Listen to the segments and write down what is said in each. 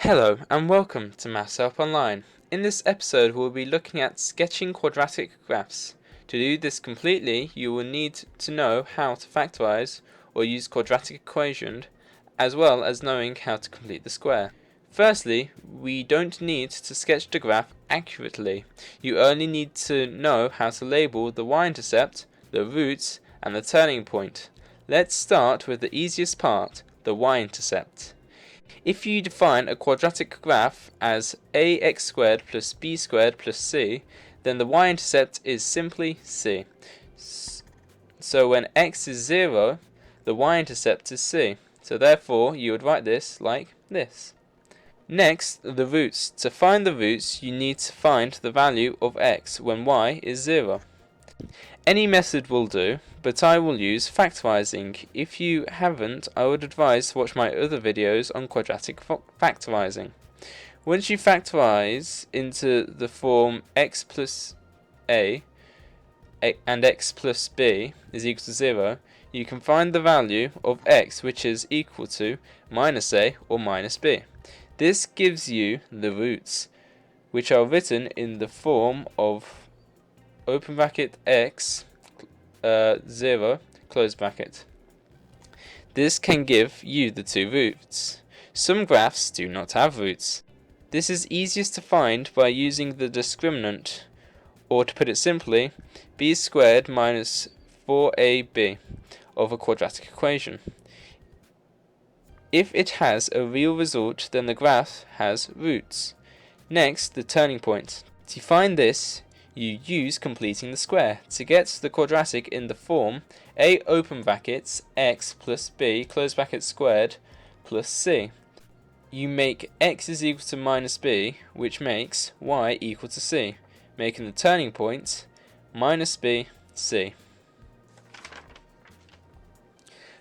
Hello and welcome to Maths Help Online. In this episode we'll be looking at sketching quadratic graphs. To do this completely you will need to know how to factorize or use quadratic equation, as well as knowing how to complete the square. Firstly, we don't need to sketch the graph accurately. You only need to know how to label the y-intercept, the roots and the turning point. Let's start with the easiest part, the y-intercept. If you define a quadratic graph as ax squared plus b squared plus c, then the y-intercept is simply c. So when x is 0, the y-intercept is c. So therefore you would write this like this. Next, the roots. To find the roots, you need to find the value of x when y is 0. Any method will do, but I will use factorizing. If you haven't, I would advise to watch my other videos on quadratic factorizing. Once you factorize into the form x plus a and x plus b is equal to 0, you can find the value of x, which is equal to minus a or minus b. This gives you the roots, which are written in the form of open bracket x 0 close bracket. This can give you the two roots. Some graphs do not have roots. This is easiest to find by using the discriminant, or to put it simply, b squared minus 4ab of a quadratic equation. If it has a real result, then the graph has roots. Next, the turning point. To find this, you use completing the square. To get the quadratic in the form a open brackets x plus b close bracket squared plus c, you make x is equal to minus b, which makes y equal to c, making the turning point minus b, c.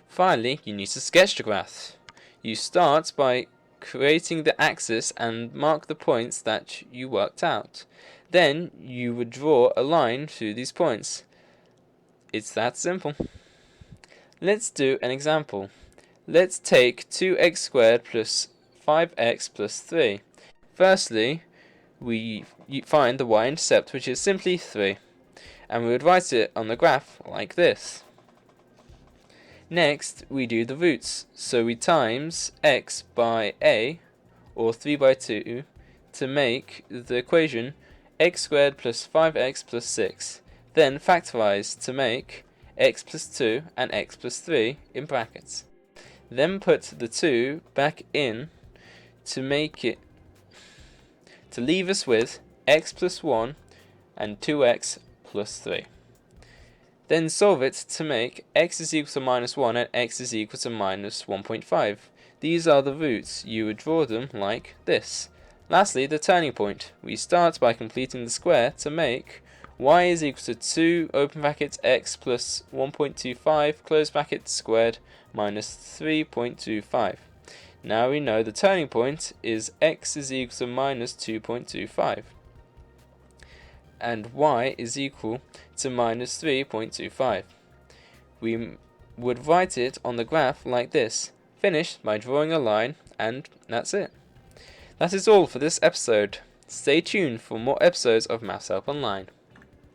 Finally, you need to sketch the graph. You start by creating the axis and mark the points that you worked out. Then you would draw a line through these points. It's that simple. Let's do an example. Let's take 2x squared plus 5x plus 3. Firstly, we find the y-intercept, which is simply 3, and we would write it on the graph like this. Next, we do the roots, so we times x by a, or 3 by 2, to make the equation x squared plus 5x plus 6. Then factorize to make x plus 2 and x plus 3 in brackets. Then put the 2 back in to leave us with x plus 1 and 2x plus 3. Then solve it to make x is equal to minus 1 and x is equal to minus 1.5. These are the roots. You would draw them like this. Lastly, the turning point. We start by completing the square to make y is equal to 2 open bracket x plus 1.25 close bracket squared minus 3.25. Now we know the turning point is x is equal to minus 2.25. and y is equal to minus 3.25. We would write it on the graph like this, finished by drawing a line, and that's it. That is all for this episode. Stay tuned for more episodes of Maths Help Online.